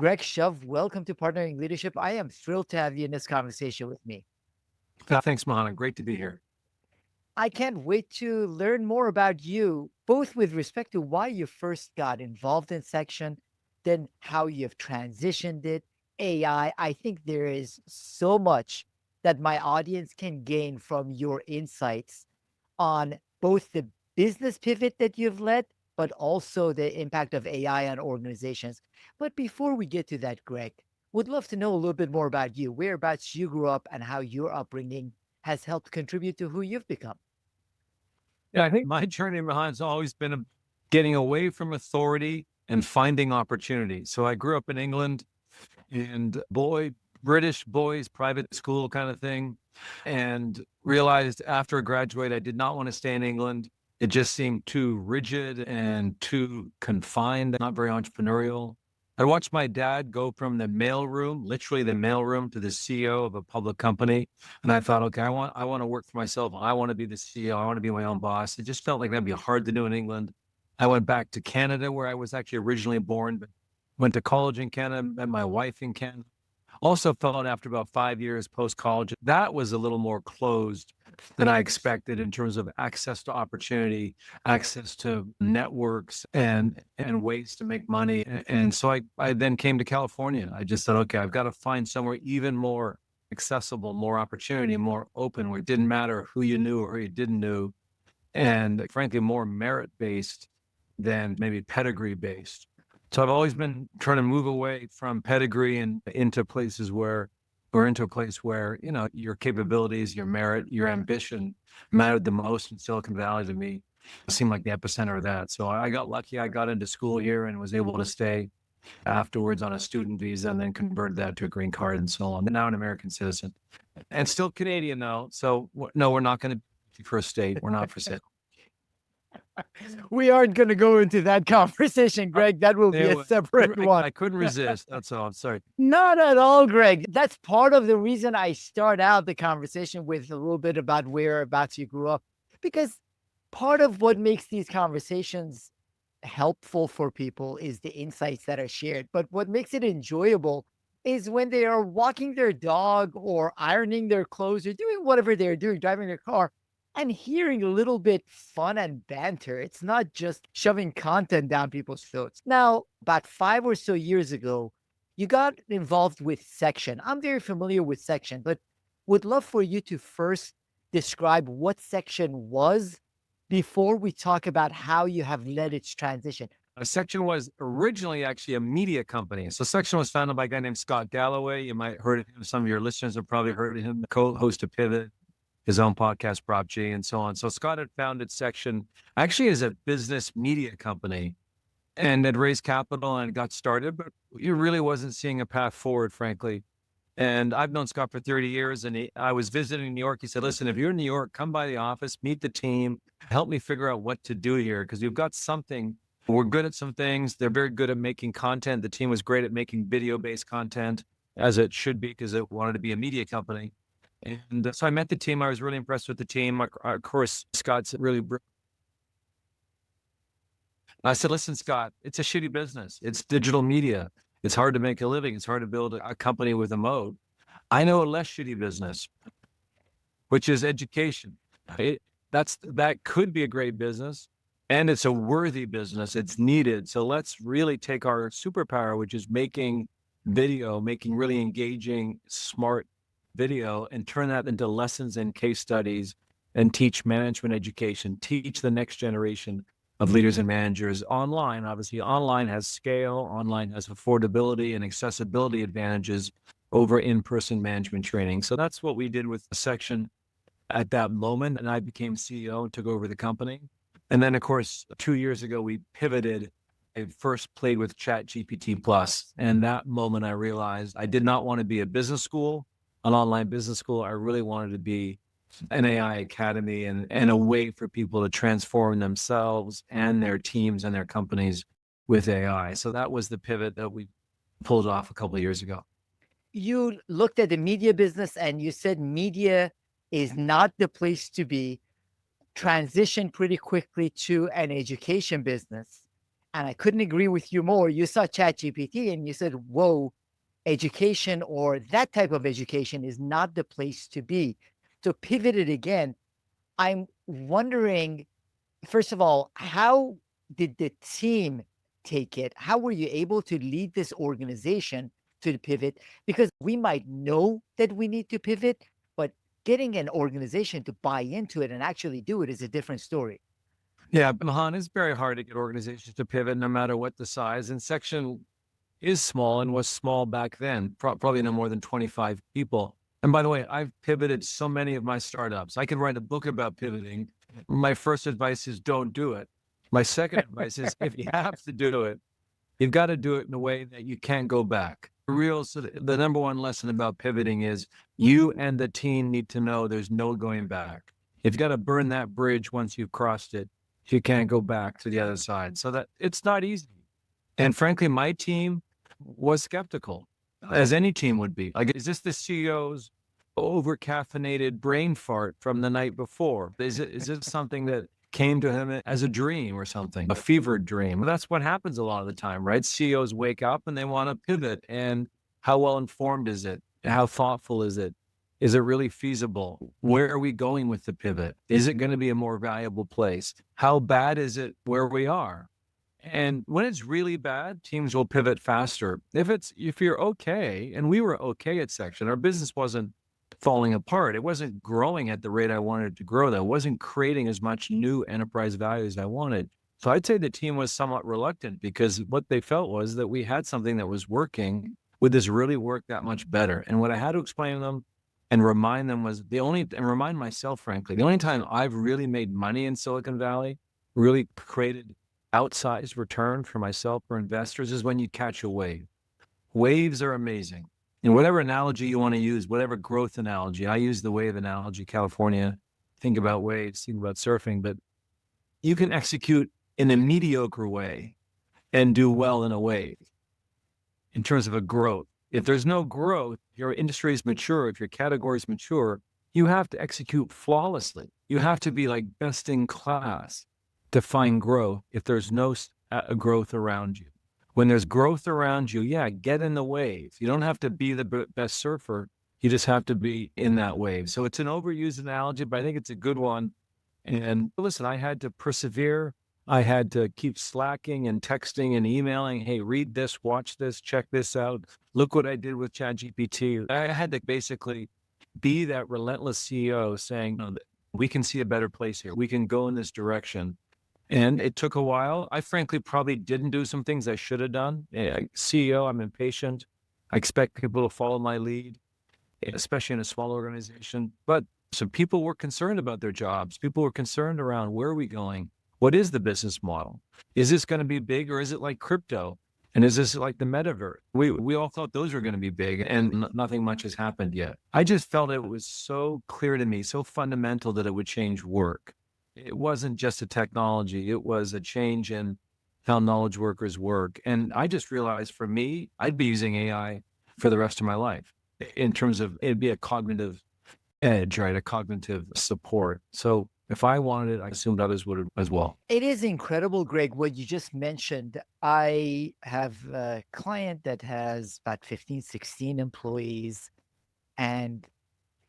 Greg Shove. Welcome to Partnering Leadership. I am thrilled to have you in this conversation with me. Thanks, Mahan. Great to be here. I can't wait to learn more about you, both with respect to why you first got involved in Section, then how you've transitioned it, AI. I think there is so much that my audience can gain from your insights on both the business pivot that you've led, but also the impact of AI on organizations. But before we get to that, Greg, would love to know a little bit more about you, whereabouts you grew up, and how your upbringing has helped contribute to who you've become. Yeah, I think my journey, Mahan's always been getting away from authority and finding opportunity. So I grew up in England and British boys, private school kind of thing, and realized after I graduated, I did not want to stay in England. It just seemed too rigid and too confined, not very entrepreneurial. I watched my dad go from the mailroom, literally the mailroom, to the CEO of a public company. And I thought, okay, I want to work for myself. I want to be the CEO. I want to be my own boss. It just felt like that'd be hard to do in England. I went back to Canada, where I was actually originally born, but went to college in Canada, met my wife in Canada. Also felt after about 5 years post-college, that was a little more closed than I expected in terms of access to opportunity, access to networks and ways to make money. And so I then came to California. I just said, okay, I've got to find somewhere even more accessible, more opportunity, more open, where it didn't matter who you knew or who you didn't know, and frankly, more merit-based than maybe pedigree-based. So I've always been trying to move away from pedigree and into places where, or into a place where, your capabilities, your merit, your ambition mattered the most. In Silicon Valley, to me, seemed like the epicenter of that. So I got lucky. I got into school here and was able to stay afterwards on a student visa, and then converted that to a green card and so on. Now an American citizen and still Canadian though. So no, we're not going to be for a state. We're not for sale. We aren't going to go into that conversation, Greg. That will be a Anyway, separate one. I couldn't resist. That's all. I'm sorry. Not at all, Greg. That's part of the reason I start out the conversation with a little bit about whereabouts you grew up, because part of what makes these conversations helpful for people is the insights that are shared. But what makes it enjoyable is when they are walking their dog or ironing their clothes or doing whatever they're doing, driving their car, and hearing a little bit fun and banter. It's not just shoving content down people's throats. Now, about 5 or so years ago, you got involved with Section. I'm very familiar with Section, but would love for you to first describe what Section was before we talk about how you have led its transition. Section was originally actually a media company. So Section was founded by a guy named Scott Galloway. You might have heard of him. Some of your listeners have probably heard of him, co-host of Pivot, his own podcast, Prop G, and so on. So Scott had founded Section actually as a business media company and had raised capital and got started, but he really wasn't seeing a path forward, frankly. And I've known Scott for 30 years, and I was visiting New York. He said, listen, if you're in New York, come by the office, meet the team, help me figure out what to do here, because we've got something. We're good at some things. They're very good at making content. The team was great at making video-based content, as it should be, because it wanted to be a media company. And so I met the team. I was really impressed with the team. Of course, Scott's really I said, listen, Scott, it's a shitty business. It's digital media. It's hard to make a living. It's hard to build a company with a moat. I know a less shitty business, which is education. That could be a great business, and it's a worthy business. It's needed. So let's really take our superpower, which is making video, making really engaging, smart video, and turn that into lessons and case studies, and teach management education, teach the next generation of leaders and managers online. Obviously, online has scale, online has affordability and accessibility advantages over in-person management training. So that's what we did with the Section at that moment. And I became CEO and took over the company. And then, of course, 2 years ago, we pivoted. I first played with ChatGPT Plus. And that moment, I realized I did not want to be a business school, an online business school. I really wanted to be an AI academy and a way for people to transform themselves and their teams and their companies with AI. So that was the pivot that we pulled off a couple of years ago. You looked at the media business and you said media is not the place to be, transitioned pretty quickly to an education business. And I couldn't agree with you more. You saw ChatGPT and you said, whoa, education or that type of education is not the place to be. So pivoted again. I'm wondering, first of all, how did the team take it? How were you able to lead this organization to the pivot? Because we might know that we need to pivot, but getting an organization to buy into it and actually do it is a different story. Yeah, Mahan, it's very hard to get organizations to pivot no matter what the size. And Section is small and was small back then, probably no more than 25 people. And by the way, I've pivoted so many of my startups. I could write a book about pivoting. My first advice is don't do it. My second advice is if you have to do it, you've got to do it in a way that you can't go back. The number one lesson about pivoting is you and the team need to know there's no going back. You've got to burn that bridge once you've crossed it. You can't go back to the other side. So that it's not easy. And frankly, my team was skeptical, as any team would be. Like, is this the CEO's over caffeinated brain fart from the night before? Is it something that came to him as a dream or something, a fevered dream? Well, that's what happens a lot of the time, right? CEOs wake up and they want to pivot. And how well informed is it? How thoughtful is it? Is it really feasible? Where are we going with the pivot? Is it going to be a more valuable place? How bad is it where we are? And when it's really bad, teams will pivot faster. If you're okay, and we were okay at Section, our business wasn't falling apart. It wasn't growing at the rate I wanted it to grow. That wasn't creating as much new enterprise value as I wanted. So I'd say the team was somewhat reluctant because what they felt was that we had something that was working. Would this really work that much better? And what I had to explain to them and remind them was and remind myself, frankly, the only time I've really made money in Silicon Valley, really created outsized return for myself or investors is when you catch a wave. Waves are amazing. And whatever analogy you want to use, whatever growth analogy, I use the wave analogy, California, think about waves, think about surfing, but you can execute in a mediocre way and do well in a wave in terms of a growth. If there's no growth, your industry is mature, if your category is mature, you have to execute flawlessly. You have to be like best in class to find growth if there's no growth around you. When there's growth around you, yeah, get in the wave. You don't have to be the best surfer. You just have to be in that wave. So it's an overused analogy, but I think it's a good one. And listen, I had to persevere. I had to keep slacking and texting and emailing. Hey, read this, watch this, check this out. Look what I did with ChatGPT. I had to basically be that relentless CEO saying, no, we can see a better place here. We can go in this direction. And it took a while. I frankly probably didn't do some things I should have done. CEO, I'm impatient. I expect people to follow my lead, especially in a small organization. But so people were concerned about their jobs. People were concerned around where are we going? What is the business model? Is this going to be big or is it like crypto? And is this like the metaverse? We all thought those were going to be big and nothing much has happened yet. I just felt it was so clear to me, so fundamental that it would change work. It wasn't just a technology. It was a change in how knowledge workers work. And I just realized for me, I'd be using AI for the rest of my life in terms of it'd be a cognitive edge, right? A cognitive support. So if I wanted it, I assumed others would as well. It is incredible, Greg, what you just mentioned. I have a client that has about 15, 16 employees, and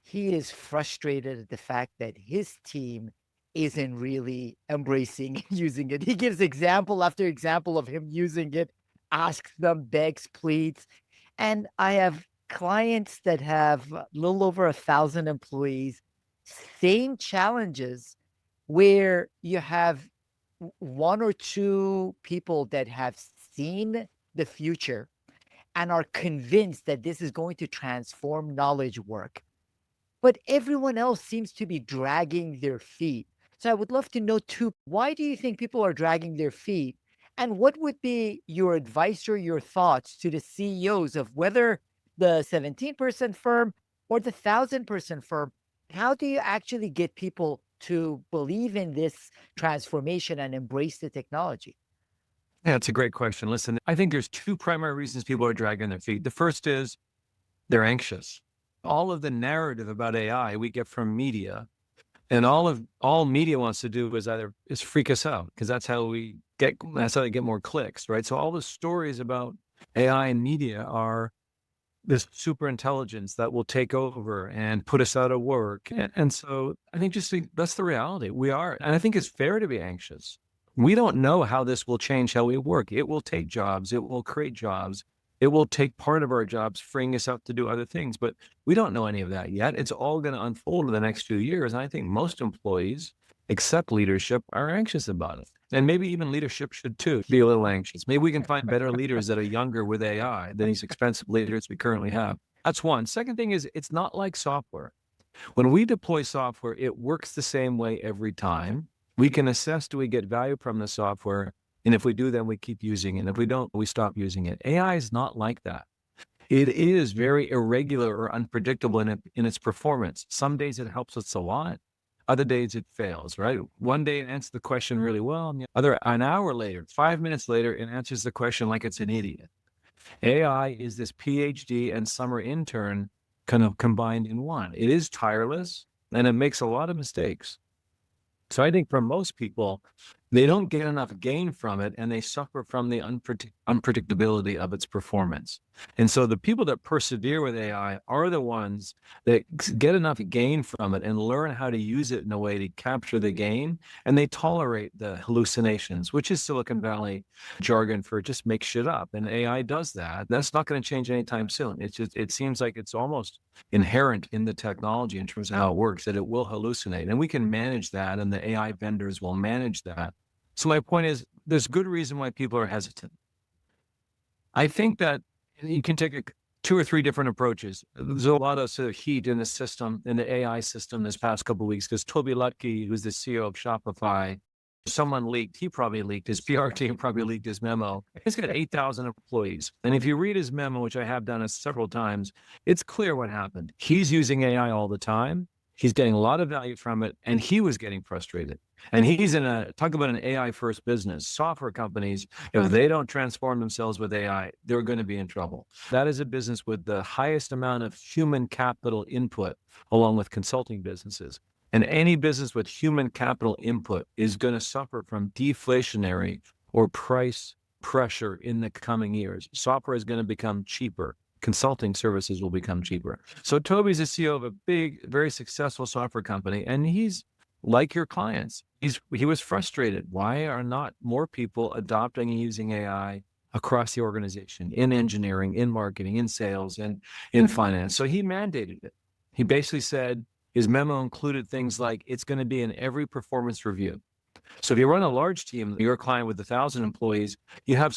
he is frustrated at the fact that his team isn't really embracing using it. He gives example after example of him using it, asks them, begs, pleads. And I have clients that have a little over 1,000 employees, same challenges where you have one or two people that have seen the future and are convinced that this is going to transform knowledge work. But everyone else seems to be dragging their feet. So I would love to know too, why do you think people are dragging their feet? And what would be your advice or your thoughts to the CEOs of whether the 17-person firm or the 1,000-person firm? How do you actually get people to believe in this transformation and embrace the technology? Yeah, it's a great question. Listen, I think there's two primary reasons people are dragging their feet. The first is they're anxious. All of the narrative about AI we get from media, And all media wants to do is freak us out, because that's how they get more clicks, right? So all the stories about AI and media are this super intelligence that will take over and put us out of work. And so I think that's the reality. We are. And I think it's fair to be anxious. We don't know how this will change how we work. It will take jobs. It will create jobs. It will take part of our jobs, freeing us up to do other things. But we don't know any of that yet. It's all going to unfold in the next few years. And I think most employees, except leadership, are anxious about it. And maybe even leadership should too be a little anxious. Maybe we can find better leaders that are younger with AI than these expensive leaders we currently have. That's one. Second thing is, it's not like software. When we deploy software, it works the same way every time. We can assess, do we get value from the software? And if we do, then we keep using it. And if we don't, we stop using it. AI is not like that. It is very irregular or unpredictable in its performance. Some days it helps us a lot. Other days it fails, right? One day it answers the question really well, and the other, an hour later, 5 minutes later, it answers the question like it's an idiot. AI is this PhD and summer intern kind of combined in one. It is tireless and it makes a lot of mistakes. So I think for most people, they don't get enough gain from it, and they suffer from the unpredictability of its performance. And so the people that persevere with AI are the ones that get enough gain from it and learn how to use it in a way to capture the gain, and they tolerate the hallucinations, which is Silicon Valley jargon for just make shit up. And AI does that. That's not going to change anytime soon. It seems like it's almost inherent in the technology in terms of how it works, that it will hallucinate, and we can manage that, and the AI vendors will manage that. So my point is, there's good reason why people are hesitant. I think that you can take two or three different approaches. There's a lot of sort of heat in the system, in the AI system this past couple of weeks, because Toby Lutke, who's the CEO of Shopify, he probably leaked, his PR team probably leaked his memo. He's got 8,000 employees. And if you read his memo, which I have done several times, it's clear what happened. He's using AI all the time. He's getting a lot of value from it, and he was getting frustrated. And he's talk about an AI first business. Software companies, if they don't transform themselves with AI, they're going to be in trouble. That is a business with the highest amount of human capital input, along with consulting businesses. And any business with human capital input is going to suffer from deflationary or price pressure in the coming years. Software is going to become cheaper. Consulting services will become cheaper. So Toby's the CEO of a big, very successful software company, and he's like your clients. He was frustrated. Why are not more people adopting and using AI across the organization, in engineering, in marketing, in sales, and in finance? So he mandated it. He basically said, his memo included things like, it's going to be in every performance review. So if you run a large team, you're a client with 1,000 employees, you have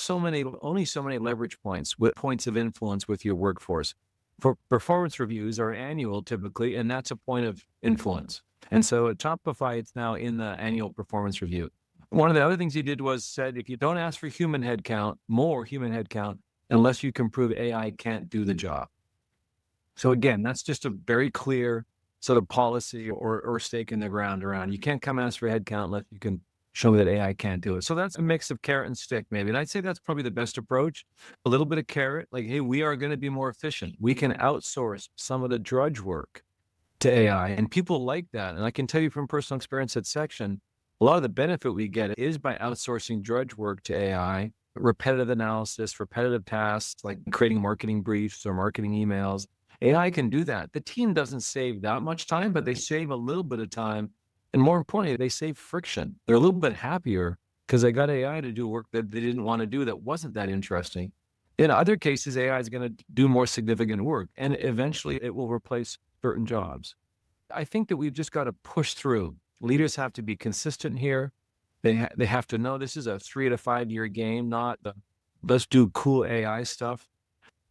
only so many leverage points, with points of influence with your workforce. For performance reviews are annual typically, and that's a point of influence. And so at Shopify, it's now in the annual performance review. One of the other things he did was said, if you don't ask for more human headcount, unless you can prove AI can't do the job. So again, that's just a very clear sort of policy or stake in the ground around, you can't come ask for headcount unless you can show me that AI can't do it. So that's a mix of carrot and stick, maybe. And I'd say that's probably the best approach. A little bit of carrot, like, hey, we are going to be more efficient. We can outsource some of the drudge work to AI. And people like that. And I can tell you from personal experience at Section, a lot of the benefit we get is by outsourcing drudge work to AI, repetitive analysis, repetitive tasks, like creating marketing briefs or marketing emails. AI can do that. The team doesn't save that much time, but they save a little bit of time. And more importantly, they save friction. They're a little bit happier because they got AI to do work that they didn't want to do, that wasn't that interesting. In other cases, AI is going to do more significant work, and eventually it will replace certain jobs. I think that we've just got to push through. Leaders have to be consistent here. They have to know this is a 3 to 5 year game, not let's do cool AI stuff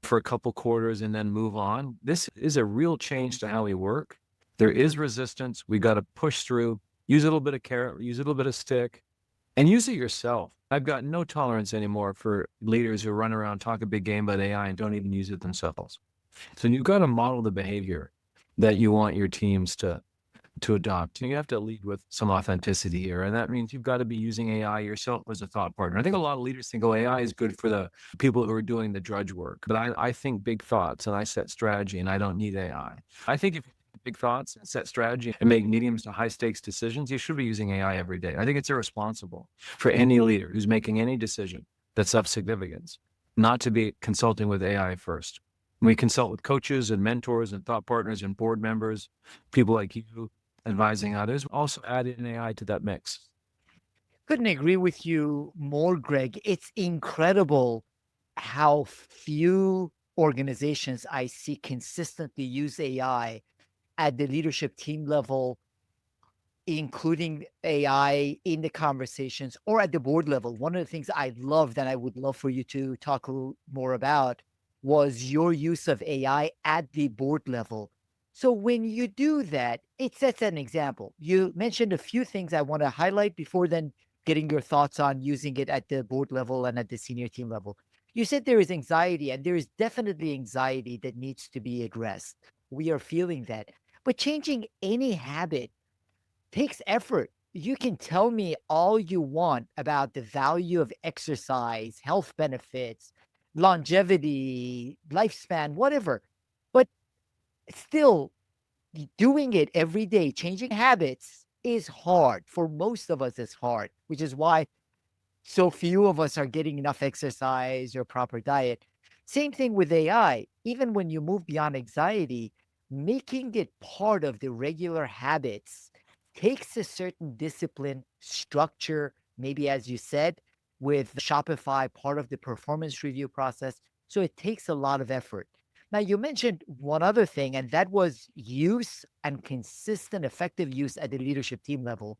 for a couple quarters and then move on. This is a real change to how we work. There is resistance. We got to push through, use a little bit of carrot, use a little bit of stick, and use it yourself. I've got no tolerance anymore for leaders who run around, talk a big game about AI and don't even use it themselves. So you've got to model the behavior that you want your teams to adopt. And you have to lead with some authenticity here. And that means you've got to be using AI yourself as a thought partner. I think a lot of leaders think, oh, AI is good for the people who are doing the drudge work. But I think big thoughts, and I set strategy, and I don't need AI. I think if big thoughts and set strategy and make medium to high stakes decisions, you should be using AI every day. I think it's irresponsible for any leader who's making any decision that's of significance not to be consulting with AI first. We consult with coaches and mentors and thought partners and board members, people like you advising others. Also add in AI to that mix. Couldn't agree with you more, Greg. It's incredible how few organizations I see consistently use AI at the leadership team level, including AI in the conversations or at the board level. One of the things I loved and I would love for you to talk a little more about was your use of AI at the board level. So when you do that, it sets an example. You mentioned a few things I want to highlight before then getting your thoughts on using it at the board level and at the senior team level. You said there is anxiety, and there is definitely anxiety that needs to be addressed. We are feeling that. But changing any habit takes effort. You can tell me all you want about the value of exercise, health benefits, longevity, lifespan, whatever. But still, doing it every day, changing habits is hard. For most of us, it's hard, which is why so few of us are getting enough exercise or proper diet. Same thing with AI. Even when you move beyond anxiety, making it part of the regular habits takes a certain discipline, structure, maybe as you said, with Shopify, part of the performance review process. So it takes a lot of effort. Now, you mentioned one other thing, and that was use and consistent, effective use at the leadership team level.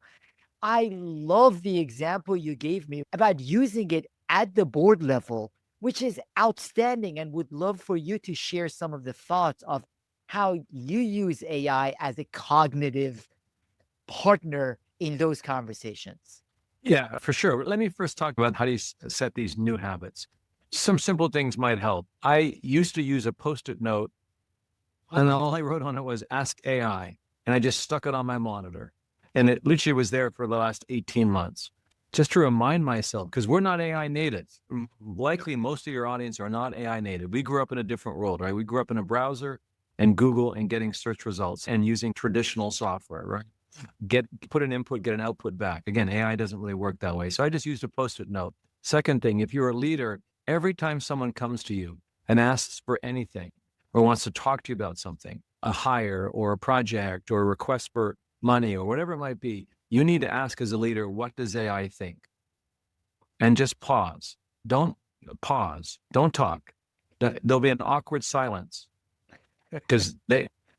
I love the example you gave me about using it at the board level, which is outstanding, and would love for you to share some of the thoughts of how you use AI as a cognitive partner in those conversations. Yeah, for sure. Let me first talk about how do you set these new habits. Some simple things might help. I used to use a Post-it note, and all I wrote on it was "Ask AI," and I just stuck it on my monitor. And it literally was there for the last 18 months, just to remind myself, because we're not AI native. Likely most of your audience are not AI native. We grew up in a different world, right? We grew up in a browser and Google and getting search results and using traditional software, right? Put an input, get an output back. Again, AI doesn't really work that way. So I just used a Post-it note. Second thing, if you're a leader, every time someone comes to you and asks for anything or wants to talk to you about something, a hire or a project or a request for money or whatever it might be, you need to ask as a leader, what does AI think? And just pause. Don't pause. Don't talk. There'll be an awkward silence because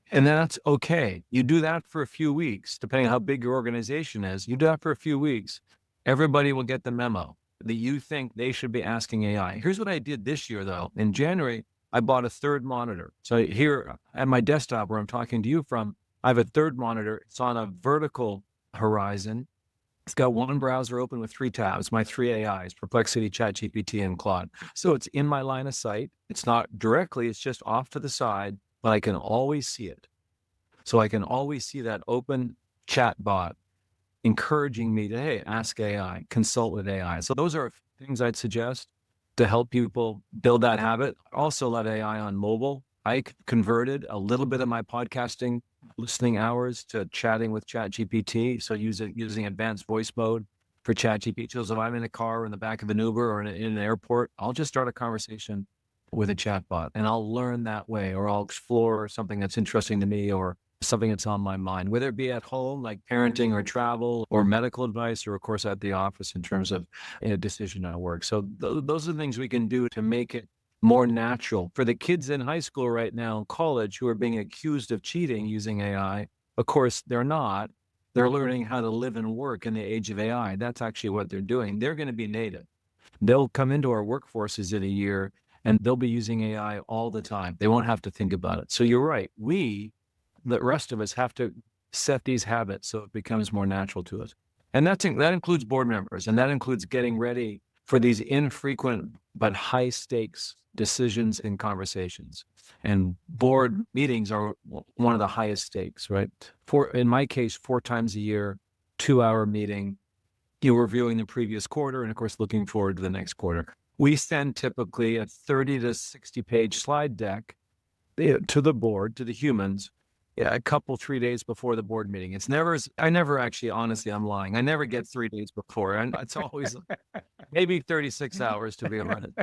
and that's okay. You do that for a few weeks, depending on how big your organization is. You do that for a few weeks. Everybody will get the memo that you think they should be asking AI. Here's what I did this year, though. In January, I bought a third monitor. So here at my desktop where I'm talking to you from, I have a third monitor. It's on a vertical horizon. It's got one browser open with 3 tabs, my 3 AIs, Perplexity, ChatGPT, and Claude. So it's in my line of sight. It's not directly, it's just off to the side, but I can always see it. So I can always see that open chat bot encouraging me to, hey, ask AI, consult with AI. So those are things I'd suggest to help people build that habit. Also let AI on mobile. I converted a little bit of my podcasting listening hours to chatting with ChatGPT. So using advanced voice mode for ChatGPT. So if I'm in a car or in the back of an Uber or in an airport, I'll just start a conversation with a chatbot and I'll learn that way, or I'll explore something that's interesting to me or something that's on my mind, whether it be at home, like parenting or travel or medical advice, or of course at the office in terms of a decision at work. So those are the things we can do to make it more natural. For the kids in high school right now, college, who are being accused of cheating using AI, of course, they're not. They're learning how to live and work in the age of AI. That's actually what they're doing. They're going to be native. They'll come into our workforces in a year and they'll be using AI all the time. They won't have to think about it. So you're right. The rest of us, have to set these habits so it becomes more natural to us. And that includes board members, and that includes getting ready for these infrequent but high stakes decisions and conversations. And board meetings are one of the highest stakes, right? In my case, 4 times a year, 2-hour meeting, you're reviewing the previous quarter and of course, looking forward to the next quarter. We send typically a 30 to 60 page slide deck to the board, to the humans, Yeah, a couple, 3 days before the board meeting. It's never, I never actually, honestly, I'm lying. I never get 3 days before. And it's always maybe 36 hours to be running.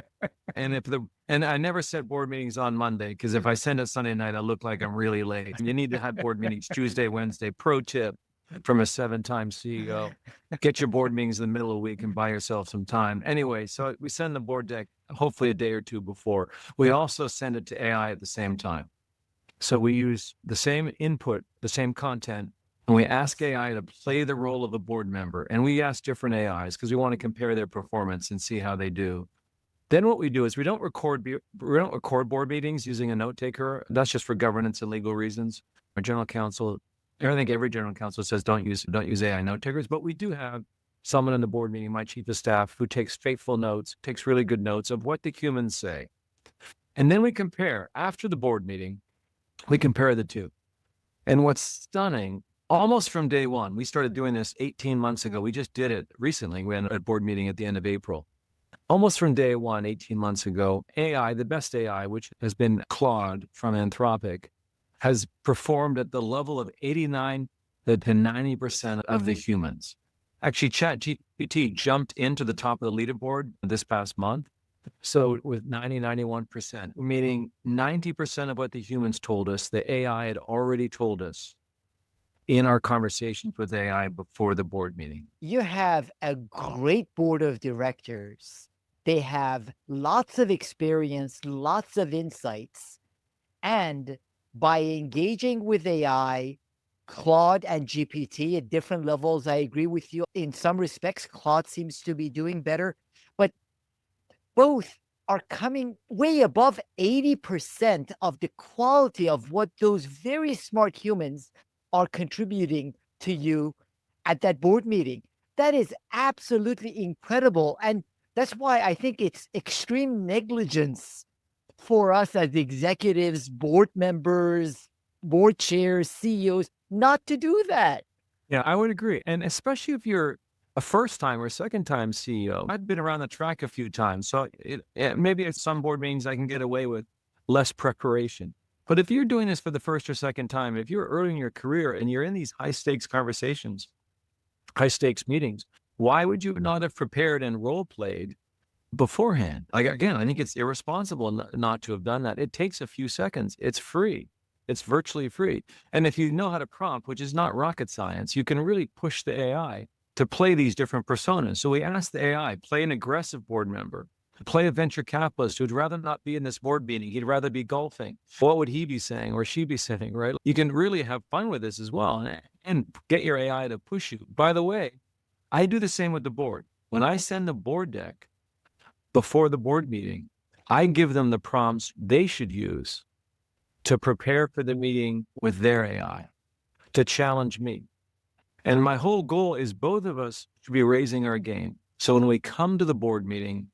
And I never set board meetings on Monday, because if I send it Sunday night, I look like I'm really late. You need to have board meetings Tuesday, Wednesday. Pro tip from a 7-time CEO: get your board meetings in the middle of the week and buy yourself some time. Anyway, so we send the board deck hopefully a day or two before. We also send it to AI at the same time. So we use the same input, the same content, and we ask AI to play the role of a board member. And we ask different AIs because we want to compare their performance and see how they do. Then what we do is we don't record board meetings using a note taker. That's just for governance and legal reasons. Our general counsel, I think every general counsel says don't use AI note takers, but we do have someone in the board meeting, my chief of staff, who takes faithful notes, takes really good notes of what the humans say. And then we compare after the board meeting. We compare the two. And what's stunning, almost from day one, we started doing this 18 months ago. We just did it recently. We had a board meeting at the end of April. Almost from day one, 18 months ago, AI, the best AI, which has been Claude from Anthropic, has performed at the level of 89 to 90% of the humans. Actually, ChatGPT jumped into the top of the leaderboard this past month. So with 91%, meaning 90% of what the humans told us, the AI had already told us in our conversations with AI before the board meeting. You have a great board of directors. They have lots of experience, lots of insights. And by engaging with AI, Claude and GPT at different levels, I agree with you. In some respects, Claude seems to be doing better, but both are coming way above 80% of the quality of what those very smart humans are contributing to you at that board meeting. That is absolutely incredible. And that's why I think it's extreme negligence for us as executives, board members, board chairs, CEOs, not to do that. Yeah, I would agree. And especially if you're a first time or second time CEO. I've been around the track a few times. So maybe at some board meetings I can get away with less preparation. But if you're doing this for the first or second time, if you're early in your career and you're in these high stakes conversations, high stakes meetings, why would you not have prepared and role played beforehand? Like, again, I think it's irresponsible not to have done that. It takes a few seconds. It's free. It's virtually free. And if you know how to prompt, which is not rocket science, you can really push the AI to play these different personas. So we asked the AI, play an aggressive board member, play a venture capitalist who'd rather not be in this board meeting. He'd rather be golfing. What would he be saying or she be saying, right? You can really have fun with this as well and get your AI to push you. By the way, I do the same with the board. When I send the board deck before the board meeting, I give them the prompts they should use to prepare for the meeting with their AI, to challenge me. And my whole goal is both of us should be raising our game. So when we come to the board meeting,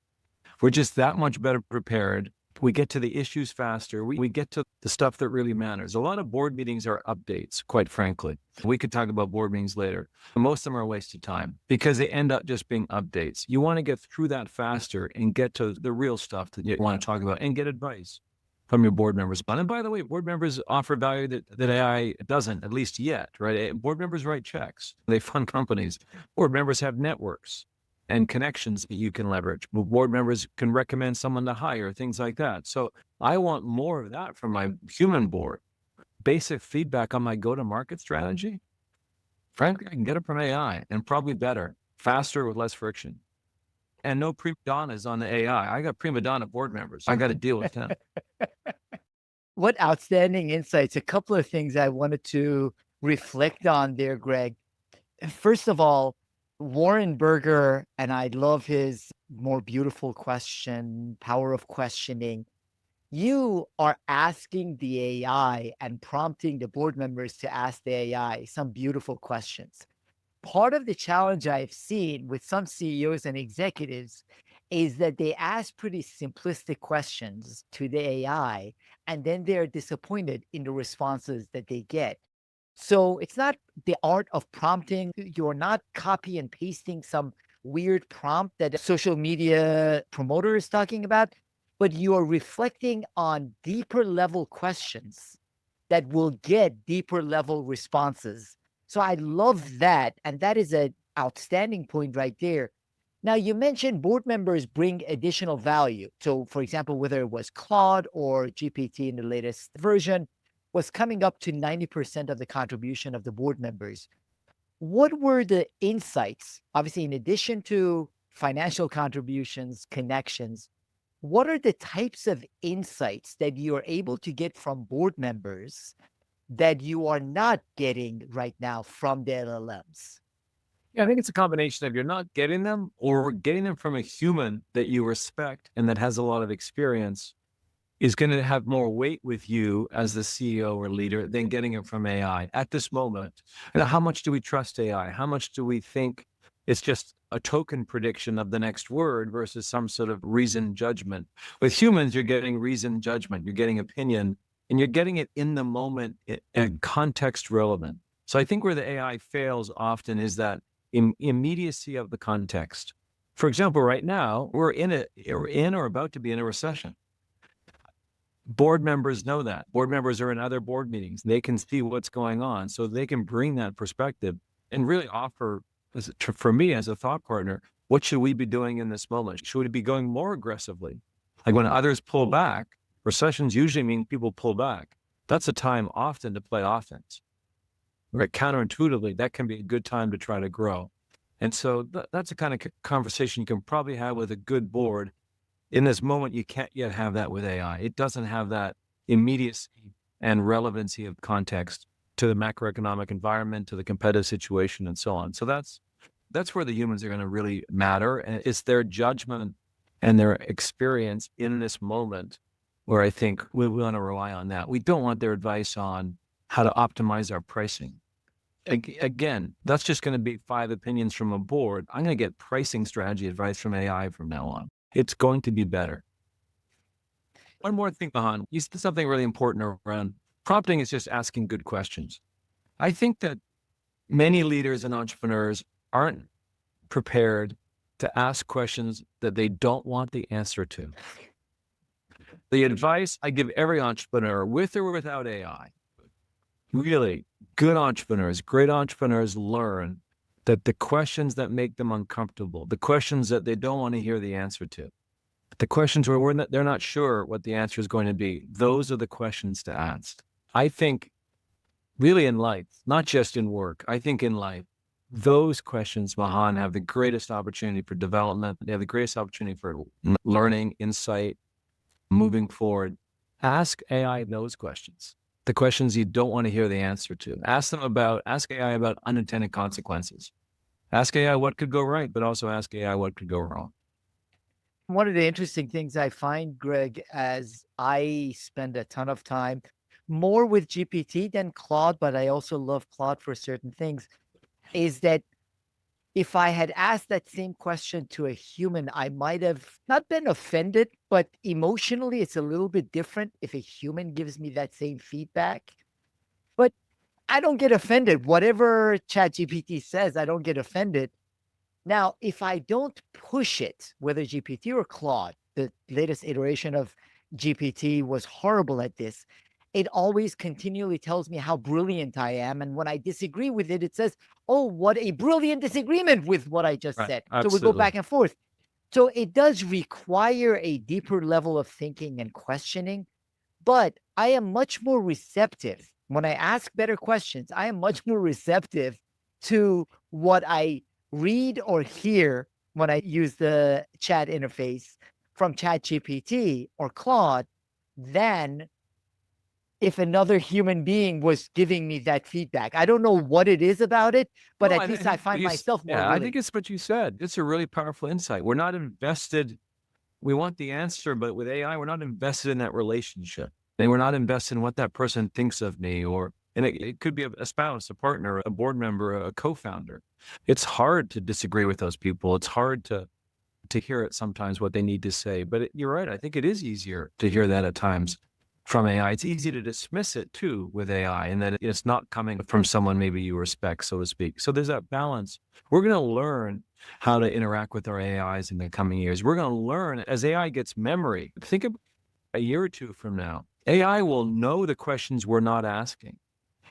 we're just that much better prepared. We get to the issues faster. We get to the stuff that really matters. A lot of board meetings are updates, quite frankly. We could talk about board meetings later. Most of them are a waste of time because they end up just being updates. You want to get through that faster and get to the real stuff that you want to talk about and get advice from your board members. And by the way, board members offer value that AI doesn't, at least yet, right? Board members write checks. They fund companies. Board members have networks and connections that you can leverage. Board members can recommend someone to hire, things like that. So I want more of that from my human board. Basic feedback on my go-to-market strategy. Frankly, I can get it from AI and probably better, faster with less friction. And no prima donnas on the AI. I got prima donna board members. I got to deal with them. What outstanding insights. A couple of things I wanted to reflect on there, Greg. First of all, Warren Berger, and I love his more beautiful question, power of questioning. You are asking the AI and prompting the board members to ask the AI some beautiful questions. Part of the challenge I've seen with some CEOs and executives is that they ask pretty simplistic questions to the AI, and then they're disappointed in the responses that they get. So it's not the art of prompting. You're not copy and pasting some weird prompt that a social media promoter is talking about, but you are reflecting on deeper level questions that will get deeper level responses. So I love that. And that is an outstanding point right there. Now, you mentioned board members bring additional value. So, for example, whether it was Claude or GPT in the latest version, was coming up to 90% of the contribution of the board members. What were the insights? Obviously, in addition to financial contributions, connections, what are the types of insights that you are able to get from board members that you are not getting right now from the LLMs? Yeah, I think it's a combination of you're not getting them or getting them from a human that you respect and that has a lot of experience is going to have more weight with you as the CEO or leader than getting it from AI at this moment. And how much do we trust AI? How much do we think it's just a token prediction of the next word versus some sort of reasoned judgment? With humans, you're getting reasoned judgment, you're getting opinion, and you're getting it in the moment and context relevant. So I think where the AI fails often is that immediacy of the context. For example, right now, we're in or about to be in a recession. Board members know that. Board members are in other board meetings. They can see what's going on. So they can bring that perspective and really offer, for me as a thought partner, what should we be doing in this moment? Should we be going more aggressively? Like when others pull back, recessions usually mean people pull back. That's a time often to play offense. Right? Counterintuitively, that can be a good time to try to grow. And so that's a kind of conversation you can probably have with a good board. In this moment, you can't yet have that with AI. It doesn't have that immediacy and relevancy of context to the macroeconomic environment, to the competitive situation, and so on. So that's where the humans are going to really matter. And it's their judgment and their experience in this moment where I think we want to rely on that. We don't want their advice on how to optimize our pricing. Again, that's just going to be 5 opinions from a board. I'm going to get pricing strategy advice from AI from now on. It's going to be better. One more thing, Mahan, you said something really important around prompting is just asking good questions. I think that many leaders and entrepreneurs aren't prepared to ask questions that they don't want the answer to. The advice I give every entrepreneur, with or without AI, really good entrepreneurs, great entrepreneurs learn that the questions that make them uncomfortable, the questions that they don't want to hear the answer to, the questions where they're not sure what the answer is going to be, those are the questions to ask. I think really in life, not just in work, I think in life, those questions, Mahan, have the greatest opportunity for development. They have the greatest opportunity for learning, insight, moving forward. Ask AI those questions. The questions you don't want to hear the answer to. Ask AI about unintended consequences. Ask AI what could go right, but also ask AI what could go wrong. One of the interesting things I find, Greg, as I spend a ton of time more with GPT than Claude, but I also love Claude for certain things, is that if I had asked that same question to a human, I might have not been offended, but emotionally, it's a little bit different if a human gives me that same feedback. But I don't get offended. Whatever ChatGPT says, I don't get offended. Now, if I don't push it, whether GPT or Claude, the latest iteration of GPT was horrible at this. It always continually tells me how brilliant I am. And when I disagree with it, it says, oh, what a brilliant disagreement with what I just said. So we go back and forth. So it does require a deeper level of thinking and questioning, but I am much more receptive. When I ask better questions, I am much more receptive to what I read or hear when I use the chat interface from ChatGPT or Claude than if another human being was giving me that feedback. I don't know what it is about it, but at least I find myself more I think it's what you said. It's a really powerful insight. We're not invested. We want the answer, but with AI, we're not invested in that relationship. And we're not invested in what that person thinks of me, and it could be a spouse, a partner, a board member, a co-founder. It's hard to disagree with those people. It's hard to hear it sometimes what they need to say. But you're right. I think it is easier to hear that at times from AI. It's easy to dismiss it too with AI, and that it's not coming from someone maybe you respect, so to speak. So there's that balance. We're going to learn how to interact with our AIs in the coming years. We're going to learn as AI gets memory. Think of a year or two from now, AI will know the questions we're not asking.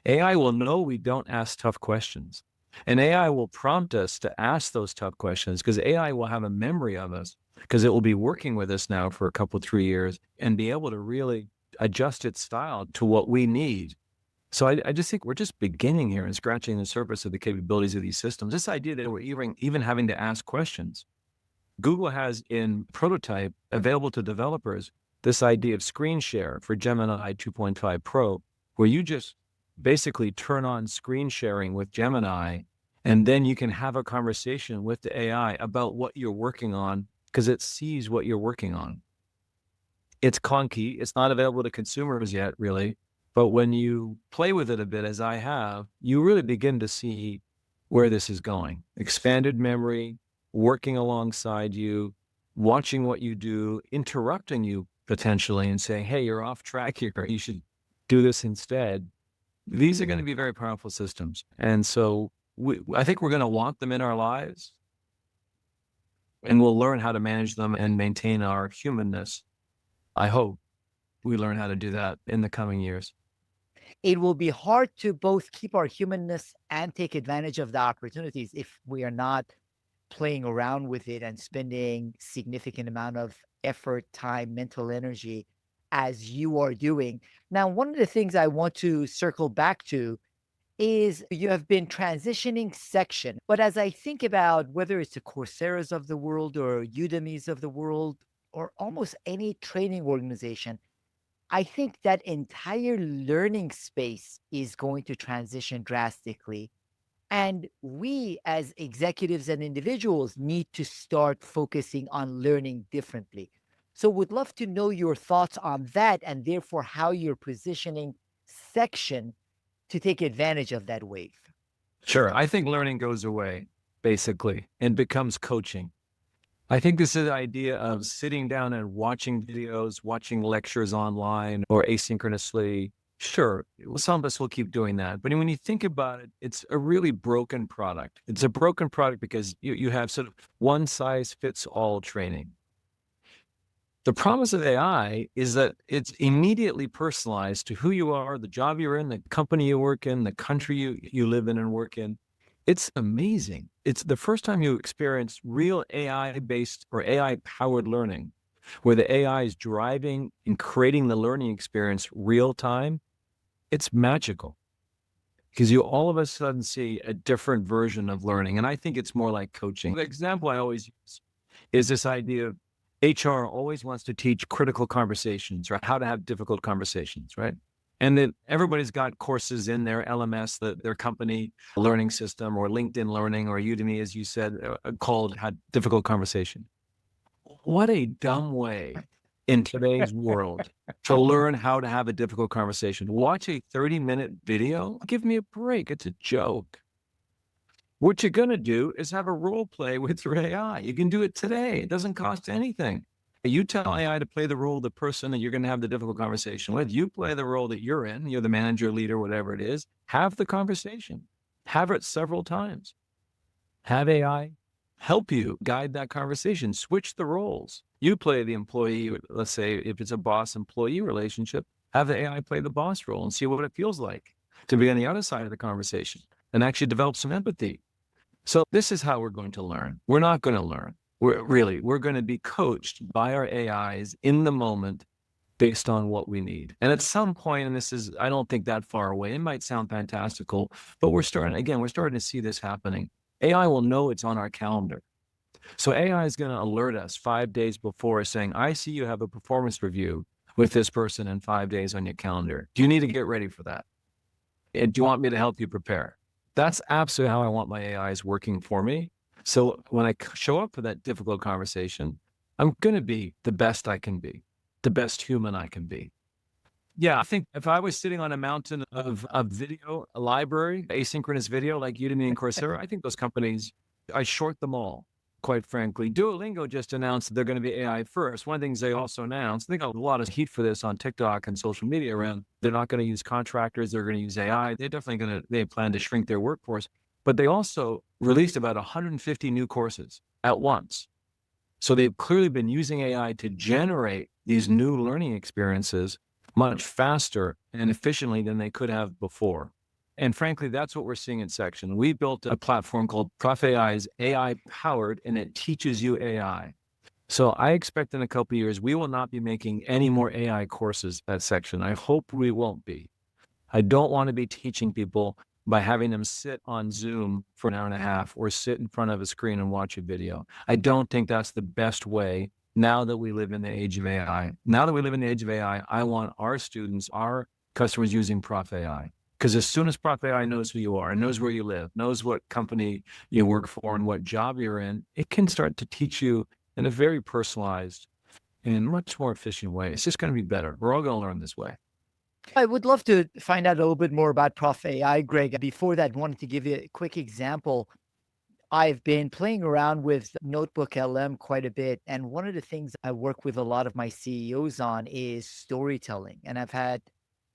AI will know we don't ask tough questions. And AI will prompt us to ask those tough questions because AI will have a memory of us because it will be working with us now for a couple, 3 years and be able to really adjust its style to what we need. So I just think we're just beginning here and scratching the surface of the capabilities of these systems. This idea that we're even having to ask questions. Google has in prototype available to developers this idea of screen share for Gemini 2.5 Pro, where you just basically turn on screen sharing with Gemini, and then you can have a conversation with the AI about what you're working on because it sees what you're working on. It's clunky. It's not available to consumers yet, really. But when you play with it a bit, as I have, you really begin to see where this is going. Expanded memory, working alongside you, watching what you do, interrupting you potentially and saying, hey, you're off track here. You should do this instead. These are going to be very powerful systems. And so I think we're going to want them in our lives, and we'll learn how to manage them and maintain our humanness. I hope we learn how to do that in the coming years. It will be hard to both keep our humanness and take advantage of the opportunities if we are not playing around with it and spending significant amount of effort, time, mental energy as you are doing. Now, one of the things I want to circle back to is you have been transitioning section. But as I think about whether it's the Coursera's of the world or Udemy's of the world or almost any training organization, I think that entire learning space is going to transition drastically. And we as executives and individuals need to start focusing on learning differently. So would love to know your thoughts on that and therefore how you're positioning section to take advantage of that wave. Sure. I think learning goes away, basically, and becomes coaching. I think this is the idea of sitting down and watching videos, watching lectures online or asynchronously. Sure, some of us will keep doing that. But when you think about it, it's a really broken product. It's a broken product because you have sort of one size fits all training. The promise of AI is that it's immediately personalized to who you are, the job you're in, the company you work in, the country you live in and work in. It's amazing. It's the first time you experience real AI-based or AI-powered learning, where the AI is driving and creating the learning experience real time. It's magical because you all of a sudden see a different version of learning. And I think it's more like coaching. The example I always use is this idea of HR always wants to teach critical conversations or how to have difficult conversations, right? And then everybody's got courses in their LMS, their company learning system, or LinkedIn Learning, or Udemy, as you said, called How Difficult Conversation. What a dumb way in today's world to learn how to have a difficult conversation. Watch a 30-minute video? Give me a break. It's a joke. What you're going to do is have a role play with your AI. You can do it today. It doesn't cost anything. You tell AI to play the role of the person that you're going to have the difficult conversation with. You play the role that you're in. You're the manager, leader, whatever it is. Have the conversation. Have it several times. Have AI help you guide that conversation. Switch the roles. You play the employee, let's say if it's a boss-employee relationship, have the AI play the boss role and see what it feels like to be on the other side of the conversation and actually develop some empathy. So this is how we're going to learn. We're not going to learn. We're going to be coached by our AIs in the moment based on what we need. And at some point, and this is, I don't think that far away, it might sound fantastical, but we're starting to see this happening. AI will know it's on our calendar. So AI is going to alert us 5 days before saying, I see you have a performance review with this person in 5 days on your calendar. Do you need to get ready for that? And do you want me to help you prepare? That's absolutely how I want my AIs working for me. So when I show up for that difficult conversation, I'm going to be the best I can be, the best human I can be. Yeah, I think if I was sitting on a mountain of video, a library, asynchronous video like Udemy and Coursera, I think those companies, I short them all, quite frankly. Duolingo just announced that they're going to be AI first. One of the things they also announced, they got a lot of heat for this on TikTok and social media around, they're not going to use contractors, they're going to use AI. They're definitely they plan to shrink their workforce. But they also released about 150 new courses at once. So they've clearly been using AI to generate these new learning experiences much faster and efficiently than they could have before. And frankly, that's what we're seeing in Section. We built a platform called Prof AI is AI powered, and it teaches you AI. So I expect in a couple of years, we will not be making any more AI courses at Section. I hope we won't be. I don't want to be teaching people by having them sit on Zoom for an hour and a half or sit in front of a screen and watch a video. I don't think that's the best way now that we live in the age of AI. Now that we live in the age of AI, I want our students, our customers using Prof AI. Because as soon as Prof AI knows who you are and knows where you live, knows what company you work for and what job you're in, it can start to teach you in a very personalized and much more efficient way. It's just going to be better. We're all going to learn this way. I would love to find out a little bit more about Prof AI, Greg. Before that, I wanted to give you a quick example. I've been playing around with Notebook LM quite a bit. And one of the things I work with a lot of my CEOs on is storytelling. And I've had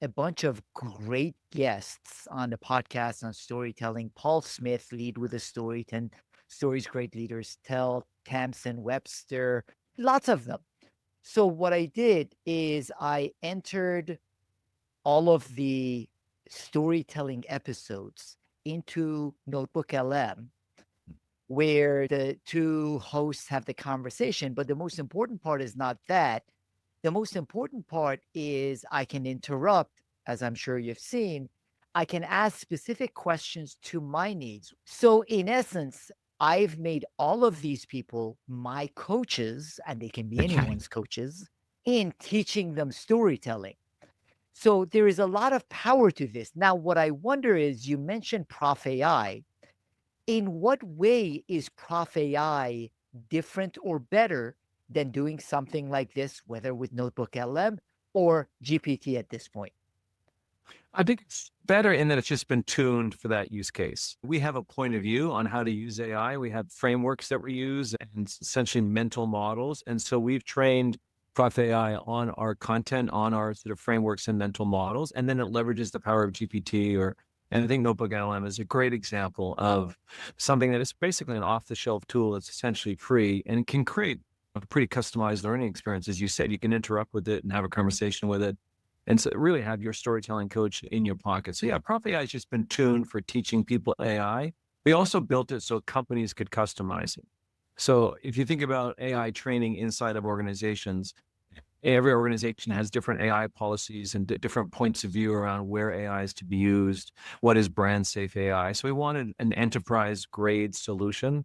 a bunch of great guests on the podcast on storytelling. Paul Smith, lead with a story, 10 stories great leaders tell, Tamsin Webster, lots of them. So what I did is I entered all of the storytelling episodes into Notebook LM, where the two hosts have the conversation. But the most important part is not that. The most important part is I can interrupt, as I'm sure you've seen. I can ask specific questions to my needs. So, in essence, I've made all of these people my coaches, and they can be Okay. anyone's coaches, in teaching them storytelling. So there is a lot of power to this. Now, what I wonder is you mentioned Prof AI. In what way is Prof AI different or better than doing something like this, whether with Notebook LM or GPT at this point? I think it's better in that it's just been tuned for that use case. We have a point of view on how to use AI. We have frameworks that we use and essentially mental models. And so we've trained Prof AI on our content, on our sort of frameworks and mental models. And then it leverages the power of GPT and I think Notebook LM is a great example of something that is basically an off the shelf tool that's essentially free and can create a pretty customized learning experience. As you said, you can interrupt with it and have a conversation with it and so really have your storytelling coach in your pocket. So yeah, Prof AI has just been tuned for teaching people AI. We also built it so companies could customize it. So if you think about AI training inside of organizations, every organization has different AI policies and different points of view around where AI is to be used. What is brand safe AI? So we wanted an enterprise grade solution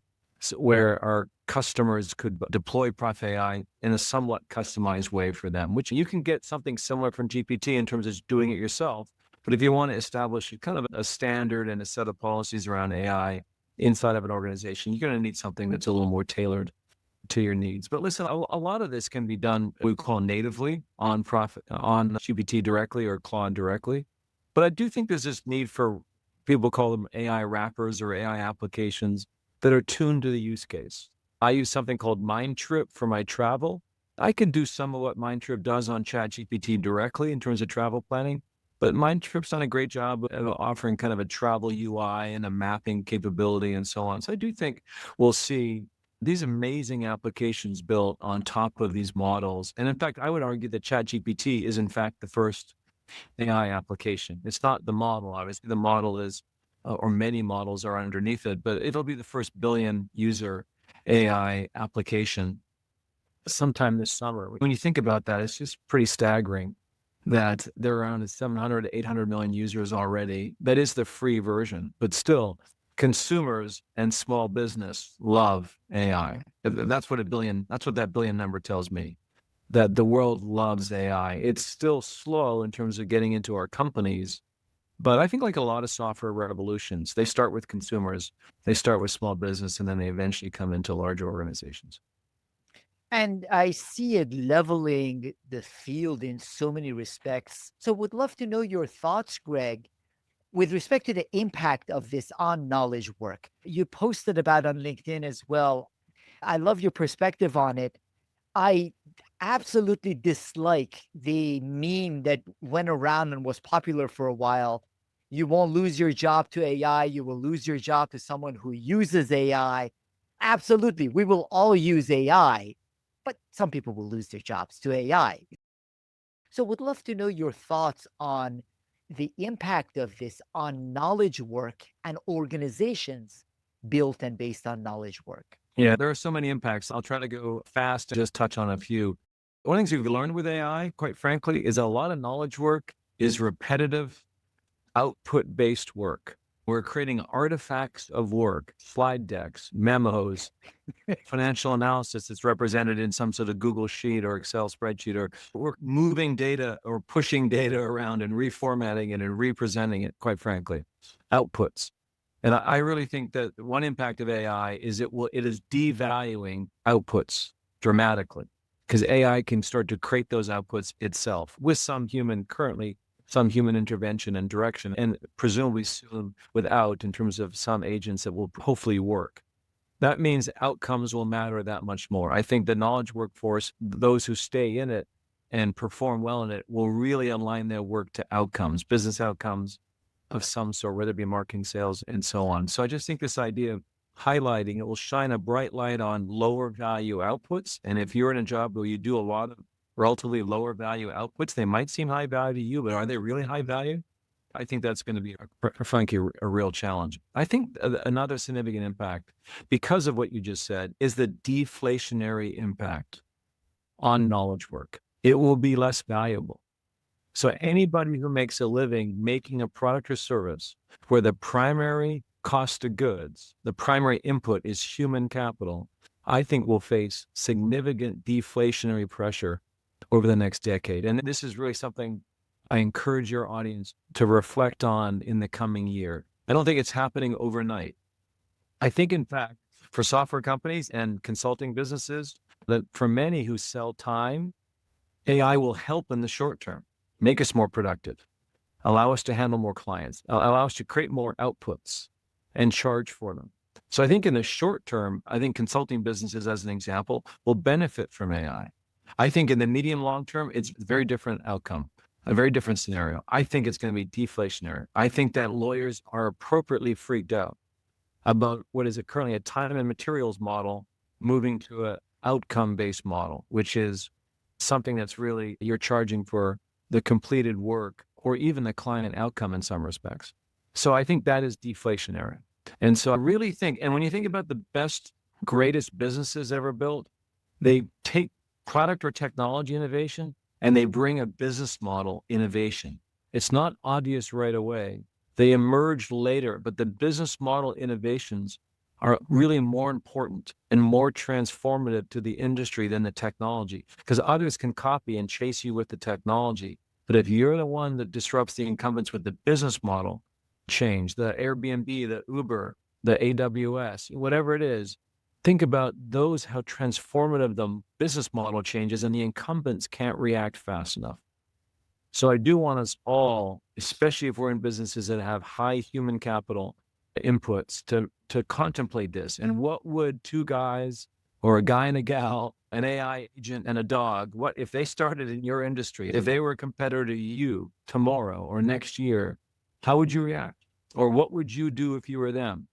where our customers could deploy Prof AI in a somewhat customized way for them, which you can get something similar from GPT in terms of doing it yourself. But if you want to establish kind of a standard and a set of policies around AI inside of an organization, you're going to need something that's a little more tailored to your needs. But listen, a lot of this can be done, we call natively on on GPT directly or Claude directly. But I do think there's this need for people call them AI wrappers or AI applications that are tuned to the use case. I use something called Mindtrip for my travel. I can do some of what Mindtrip does on ChatGPT directly in terms of travel planning, but Mindtrip's done a great job of offering kind of a travel UI and a mapping capability and so on. So I do think we'll see these amazing applications built on top of these models. And in fact, I would argue that ChatGPT is in fact the first AI application. It's not the model, obviously. The model is, or many models are underneath it, but it'll be the first billion user AI application sometime this summer. When you think about that, it's just pretty staggering that there are around 700 to 800 million users already. That is the free version, but still, consumers and small business love AI. That's what that billion number tells me, that the world loves AI. It's still slow in terms of getting into our companies, but I think like a lot of software revolutions, they start with consumers, they start with small business, and then they eventually come into larger organizations. And I see it leveling the field in so many respects. So, would love to know your thoughts, Greg, with respect to the impact of this on knowledge work. You posted about on LinkedIn as well. I love your perspective on it. I absolutely dislike the meme that went around and was popular for a while. You won't lose your job to AI. You will lose your job to someone who uses AI. Absolutely. We will all use AI, but some people will lose their jobs to AI. So would love to know your thoughts on the impact of this on knowledge work and organizations built and based on knowledge work. Yeah, there are so many impacts. I'll try to go fast and just touch on a few. One of the things we've learned with AI, quite frankly, is a lot of knowledge work is repetitive, output based work. We're creating artifacts of work, slide decks, memos, financial analysis that's represented in some sort of Google sheet or Excel spreadsheet, or we're moving data or pushing data around and reformatting it and representing it, quite frankly, outputs. And I really think that one impact of AI is it is devaluing outputs dramatically, because AI can start to create those outputs itself with some human intervention and direction, and presumably soon without, in terms of some agents that will hopefully work. That means outcomes will matter that much more. I think the knowledge workforce, those who stay in it and perform well in it, will really align their work to outcomes, business outcomes of some sort, whether it be marketing, sales, and so on. So I just think this idea of highlighting, it will shine a bright light on lower value outputs. And if you're in a job where you do a lot of relatively lower value outputs, they might seem high value to you, but are they really high value? I think that's going to be, frankly, a real challenge. I think another significant impact, because of what you just said, is the deflationary impact on knowledge work. It will be less valuable. So anybody who makes a living making a product or service where the primary cost of goods, the primary input is human capital, I think will face significant deflationary pressure over the next decade. And this is really something I encourage your audience to reflect on in the coming year. I don't think it's happening overnight. I think, in fact, for software companies and consulting businesses, that for many who sell time, AI will help in the short term, make us more productive, allow us to handle more clients, allow us to create more outputs and charge for them. So I think in the short term, I think consulting businesses, as an example, will benefit from AI. I think in the medium long term, it's a very different outcome, a very different scenario. I think it's going to be deflationary. I think that lawyers are appropriately freaked out about what is currently a time and materials model moving to an outcome-based model, which is something that's really, you're charging for the completed work or even the client outcome in some respects. So I think that is deflationary. And so I really think, and when you think about the best, greatest businesses ever built, they take product or technology innovation and they bring a business model innovation. It's not obvious right away. They emerge later, but the business model innovations are really more important and more transformative to the industry than the technology, because others can copy and chase you with the technology. But if you're the one that disrupts the incumbents with the business model change, the Airbnb, the Uber, the AWS, whatever it is, think about those, how transformative the business model changes, and the incumbents can't react fast enough. So I do want us all, especially if we're in businesses that have high human capital inputs, to contemplate this. And what would two guys or a guy and a gal, an AI agent and a dog, what if they started in your industry, if they were a competitor to you tomorrow or next year, how would you react? Or what would you do if you were them?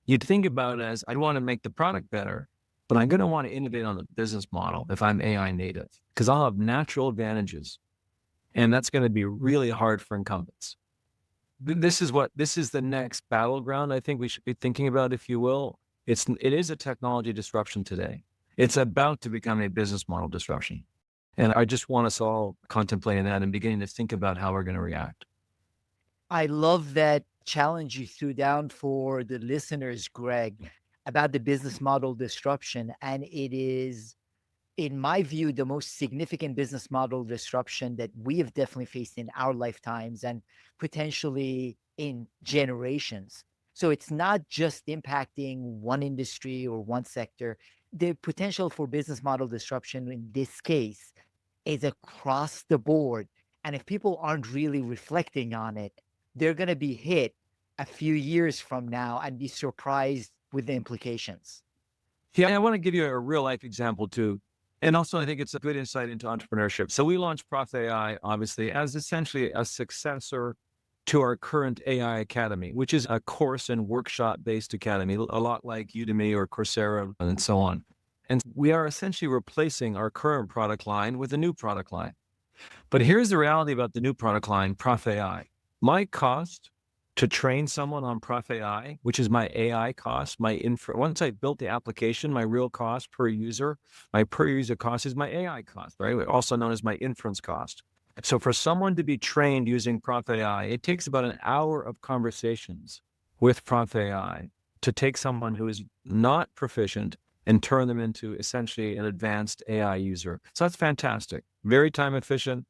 You'd think about it as, I want to make the product better, but I'm going to want to innovate on the business model if I'm AI native, because I'll have natural advantages. And that's going to be really hard for incumbents. This is the next battleground I think we should be thinking about, if you will. It is a technology disruption today. It's about to become a business model disruption. And I just want us all contemplating that and beginning to think about how we're going to react. I love that challenge you threw down for the listeners, Greg, about the business model disruption. And it is, in my view, the most significant business model disruption that we have definitely faced in our lifetimes and potentially in generations. So it's not just impacting one industry or one sector. The potential for business model disruption in this case is across the board. And if people aren't really reflecting on it, they're going to be hit a few years from now and be surprised with the implications. Yeah, I want to give you a real life example too. And also, I think it's a good insight into entrepreneurship. So we launched Prof AI, obviously, as essentially a successor to our current AI Academy, which is a course and workshop-based academy, a lot like Udemy or Coursera and so on. And we are essentially replacing our current product line with a new product line. But here's the reality about the new product line, Prof AI. My cost to train someone on Prof AI, which is my AI cost, once I built the application, my real cost per user, my per user cost is my AI cost, right? Also known as my inference cost. So for someone to be trained using Prof AI, it takes about an hour of conversations with Prof AI to take someone who is not proficient and turn them into essentially an advanced AI user. So that's fantastic. Very time efficient.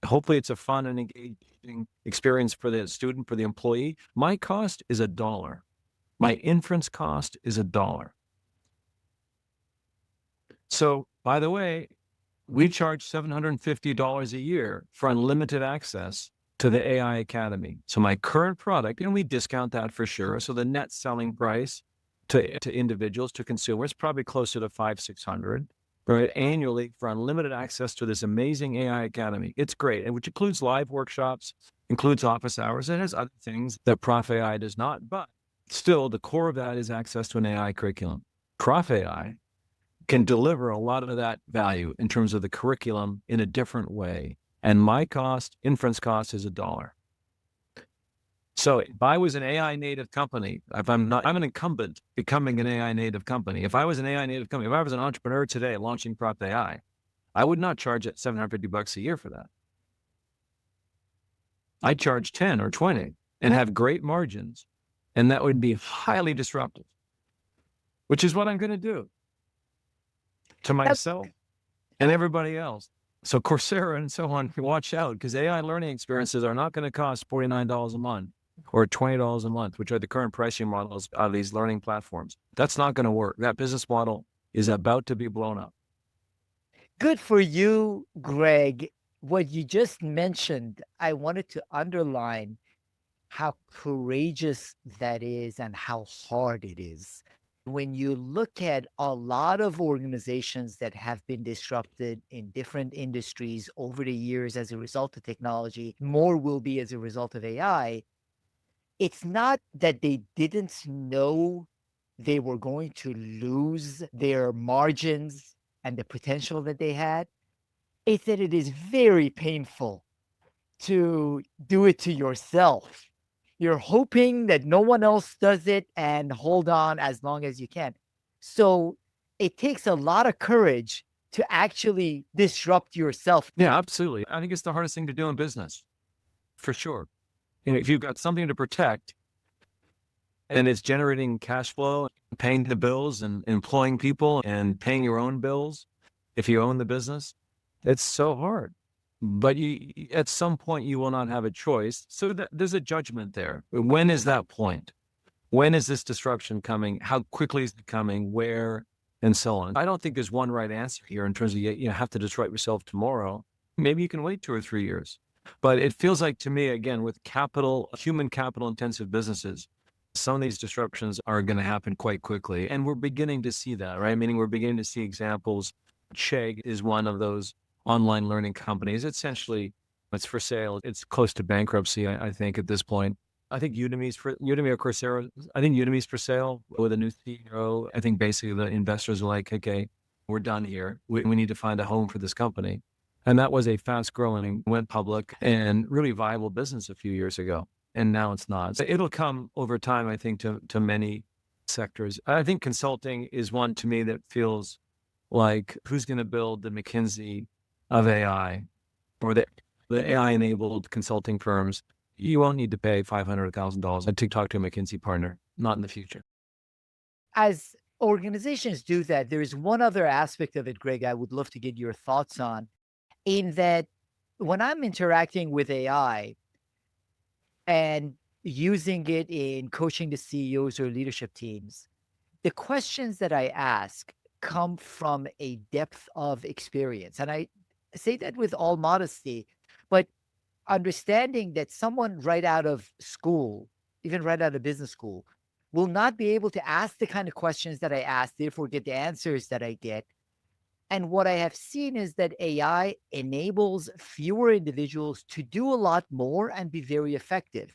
Hopefully it's a fun and engaging experience for the student, for the employee. My cost is $1. My inference cost is $1. So by the way, we charge $750 a year for unlimited access to the AI Academy. So my current product, and we discount that for sure. So the net selling price to individuals, to consumers, probably closer to $500-600, right, annually for unlimited access to this amazing AI Academy. It's great, and which includes live workshops, includes office hours. It has other things that Prof AI does not, but still the core of that is access to an AI curriculum. Prof AI can deliver a lot of that value in terms of the curriculum in a different way. And my cost, inference cost, is $1. So if I was an AI native company, I'm an incumbent becoming an AI native company. If I was an AI native company, if I was an entrepreneur today launching Prop AI, I would not charge it $750 a year for that. I'd charge 10 or 20 and have great margins. And that would be highly disruptive, which is what I'm going to do to myself and everybody else. So Coursera and so on, watch out, because AI learning experiences are not going to cost $49 a month or $20 a month, which are the current pricing models of these learning platforms. That's not going to work. That business model is about to be blown up. Good for you, Greg. What you just mentioned, I wanted to underline how courageous that is and how hard it is. When you look at a lot of organizations that have been disrupted in different industries over the years as a result of technology, more will be as a result of AI. It's not that they didn't know they were going to lose their margins and the potential that they had. It's that it is very painful to do it to yourself. You're hoping that no one else does it and hold on as long as you can. So it takes a lot of courage to actually disrupt yourself. Yeah, absolutely. I think it's the hardest thing to do in business, for sure. If you've got something to protect and it's generating cash flow, paying the bills and employing people and paying your own bills, if you own the business, it's so hard. But at some point, you will not have a choice. So there's a judgment there. When is that point? When is this disruption coming? How quickly is it coming? Where? And so on. I don't think there's one right answer here in terms of you have to disrupt yourself tomorrow. Maybe you can wait 2 or 3 years. But it feels like to me, again, with human capital intensive businesses, some of these disruptions are going to happen quite quickly. And we're beginning to see that, right? Meaning we're beginning to see examples. Chegg is one of those online learning companies. Essentially, it's for sale. It's close to bankruptcy, I think, at this point. I think Udemy or Coursera. I think Udemy's for sale with a new CEO. I think basically the investors are like, okay, we're done here. We need to find a home for this company. And that was a fast growing, went public and really viable business a few years ago. And now it's not. So it'll come over time, I think, to many sectors. I think consulting is one to me that feels like who's going to build the McKinsey of AI or the AI-enabled consulting firms. You won't need to pay $500,000 to talk to a McKinsey partner, not in the future. As organizations do that, there is one other aspect of it, Greg, I would love to get your thoughts on, in that when I'm interacting with AI and using it in coaching the CEOs or leadership teams, the questions that I ask come from a depth of experience. And I say that with all modesty, but understanding that someone right out of school, even right out of business school, will not be able to ask the kind of questions that I ask, therefore get the answers that I get. And what I have seen is that AI enables fewer individuals to do a lot more and be very effective,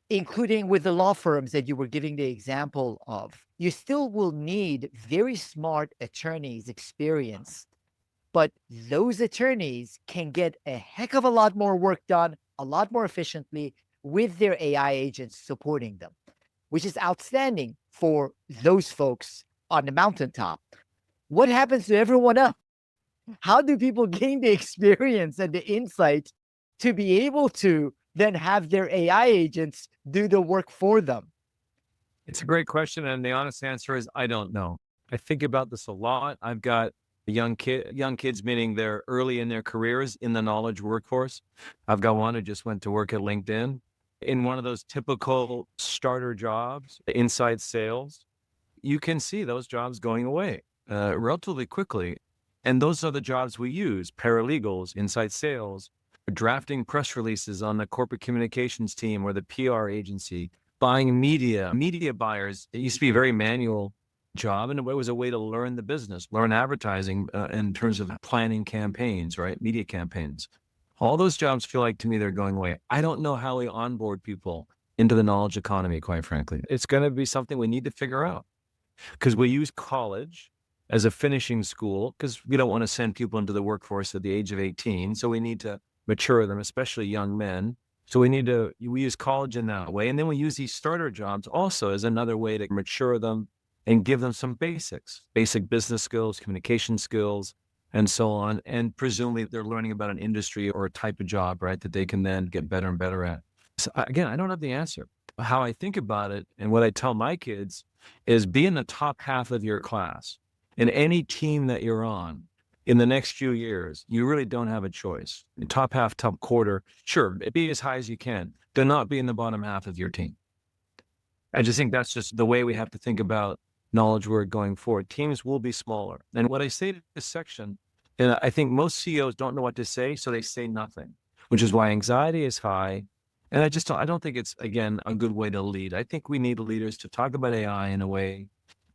including with the law firms that you were giving the example of. You still will need very smart attorneys, experienced, But those attorneys can get a heck of a lot more work done, a lot more efficiently with their AI agents supporting them, which is outstanding for those folks on the mountaintop. What happens to everyone else? How do people gain the experience and the insight to be able to then have their AI agents do the work for them? It's a great question. And the honest answer is I don't know. I think about this a lot. I've got young kids, meaning they're early in their careers in the knowledge workforce. I've got one who just went to work at LinkedIn in one of those typical starter jobs, inside sales. You can see those jobs going away relatively quickly. And those are the jobs we use: paralegals, inside sales, drafting press releases on the corporate communications team or the PR agency, buying media buyers. It used to be a very manual job, and it was a way to learn the business, learn advertising in terms of planning campaigns, right? Media campaigns. All those jobs feel like to me they're going away. I don't know how we onboard people into the knowledge economy, quite frankly. It's going to be something we need to figure out because we use college as a finishing school because we don't want to send people into the workforce at the age of 18. So we need to mature them, especially young men. So we use college in that way. And then we use these starter jobs also as another way to mature them and give them some basic business skills, communication skills, and so on. And presumably they're learning about an industry or a type of job, right, that they can then get better and better at. So again, I don't have the answer. How I think about it and what I tell my kids is be in the top half of your class in any team that you're on. In the next few years, you really don't have a choice. The top half, top quarter, sure, be as high as you can. Do not be in the bottom half of your team. I just think that's just the way we have to think about knowledge work going forward. Teams will be smaller. And what I say to this section, and I think most CEOs don't know what to say, so they say nothing, which is why anxiety is high. And I don't think it's, again, a good way to lead. I think we need leaders to talk about AI in a way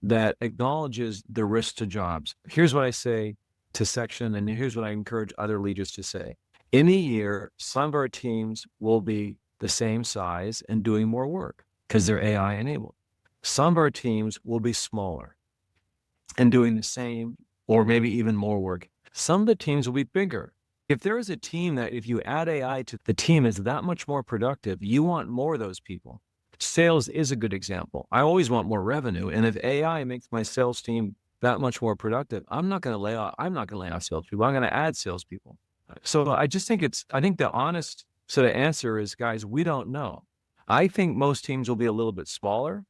that acknowledges the risk to jobs. Here's what I say to section, and here's what I encourage other leaders to say. In a year, some of our teams will be the same size and doing more work because they're AI enabled. Some of our teams will be smaller and doing the same or maybe even more work. Some of the teams will be bigger. If there is a team that if you add AI to the team is that much more productive, you want more of those people. Sales is a good example. I always want more revenue. And if AI makes my sales team that much more productive, I'm not going to lay off salespeople. I'm going to add salespeople. So I think the honest sort of answer is, guys, we don't know. I think most teams will be a little bit smaller.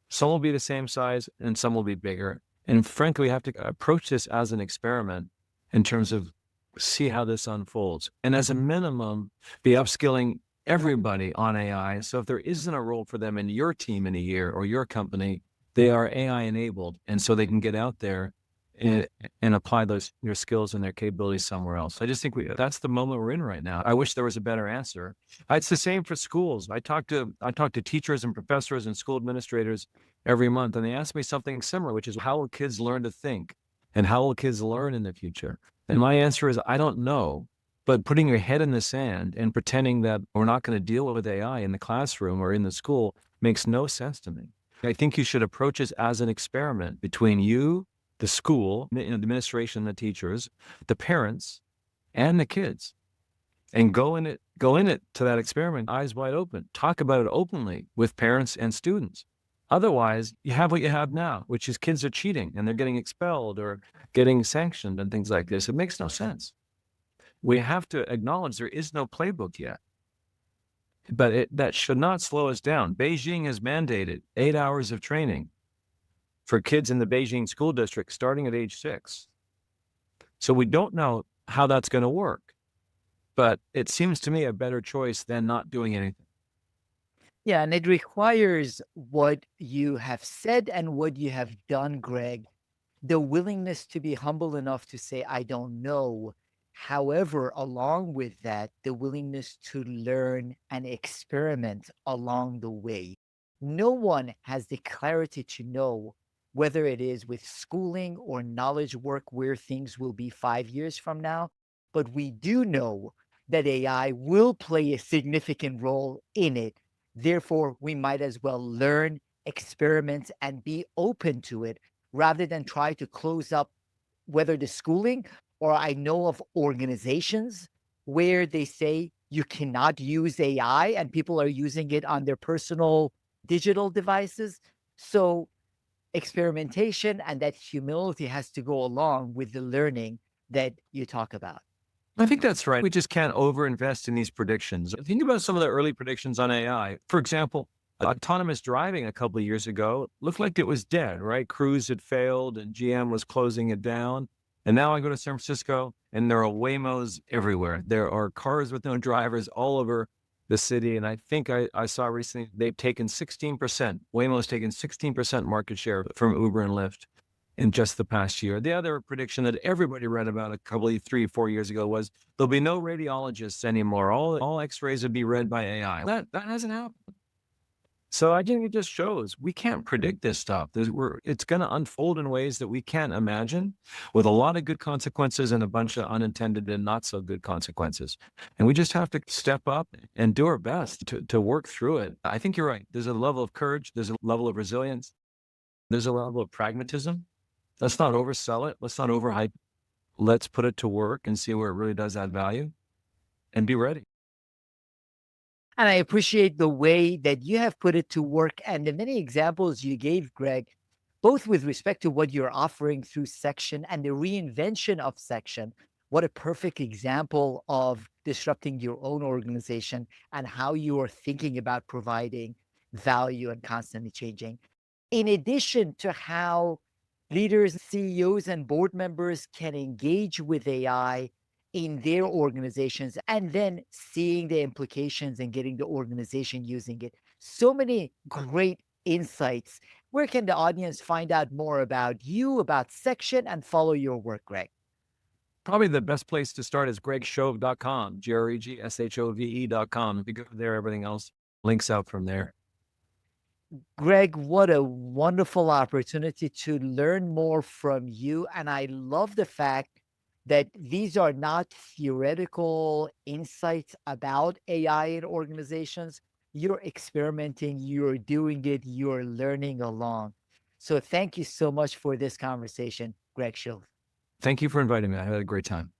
Some will be the same size and some will be bigger. And frankly, we have to approach this as an experiment in terms of see how this unfolds. And as a minimum, be upskilling everybody on AI. So if there isn't a role for them in your team in a year or your company, they are AI enabled. And so they can get out there and apply their skills and their capabilities somewhere else. I just think that's the moment we're in right now. I wish there was a better answer. It's the same for schools. I talk to teachers and professors and school administrators every month, and they ask me something similar, which is how will kids learn to think and how will kids learn in the future? And my answer is, I don't know. But putting your head in the sand and pretending that we're not going to deal with AI in the classroom or in the school makes no sense to me. I think you should approach this as an experiment between you, the school, the administration, the teachers, the parents, and the kids, and go in it to that experiment, eyes wide open. Talk about it openly with parents and students. Otherwise, you have what you have now, which is kids are cheating and they're getting expelled or getting sanctioned and things like this. It makes no sense. We have to acknowledge there is no playbook yet, but that should not slow us down. Beijing has mandated 8 hours of training for kids in the Beijing school district starting at age 6. So we don't know how that's going to work, but it seems to me a better choice than not doing anything. Yeah, and it requires what you have said and what you have done, Greg. The willingness to be humble enough to say, I don't know. However, along with that, the willingness to learn and experiment along the way. No one has the clarity to know whether it is with schooling or knowledge work where things will be 5 years from now. But we do know that AI will play a significant role in it. Therefore, we might as well learn, experiment, and be open to it rather than try to close up whether the schooling or I know of organizations where they say you cannot use AI and people are using it on their personal digital devices. So experimentation and that humility has to go along with the learning that you talk about. I think that's right. We just can't overinvest in these predictions. Think about some of the early predictions on AI. For example, autonomous driving a couple of years ago looked like it was dead, right? Cruise had failed and GM was closing it down. And now I go to San Francisco and there are Waymos everywhere. There are cars with no drivers all over the city. And I think I saw recently they've taken 16%. Waymo's taken 16% market share from Uber and Lyft in just the past year. The other prediction that everybody read about a couple of 3 or 4 years ago was there'll be no radiologists anymore. All X-rays would be read by AI. That hasn't happened. So I think it just shows we can't predict this stuff. It's going to unfold in ways that we can't imagine, with a lot of good consequences and a bunch of unintended and not so good consequences. And we just have to step up and do our best to work through it. I think you're right. There's a level of courage. There's a level of resilience. There's a level of pragmatism. Let's not oversell it. Let's not overhype. Let's put it to work and see where it really does add value and be ready. And I appreciate the way that you have put it to work and the many examples you gave, Greg, both with respect to what you're offering through Section and the reinvention of Section. What a perfect example of disrupting your own organization and how you are thinking about providing value and constantly changing. In addition to how leaders, CEOs, and board members can engage with AI in their organizations and then seeing the implications and getting the organization using it. So many great insights. Where can the audience find out more about you, about Section, and follow your work, Greg? Probably the best place to start is gregshove.com, GREGSHOVE.com. If you go there, everything else links out from there. Greg, what a wonderful opportunity to learn more from you. And I love the fact that these are not theoretical insights about AI in organizations. You're experimenting, you're doing it, you're learning along. So thank you so much for this conversation, Greg Schill. Thank you for inviting me. I had a great time.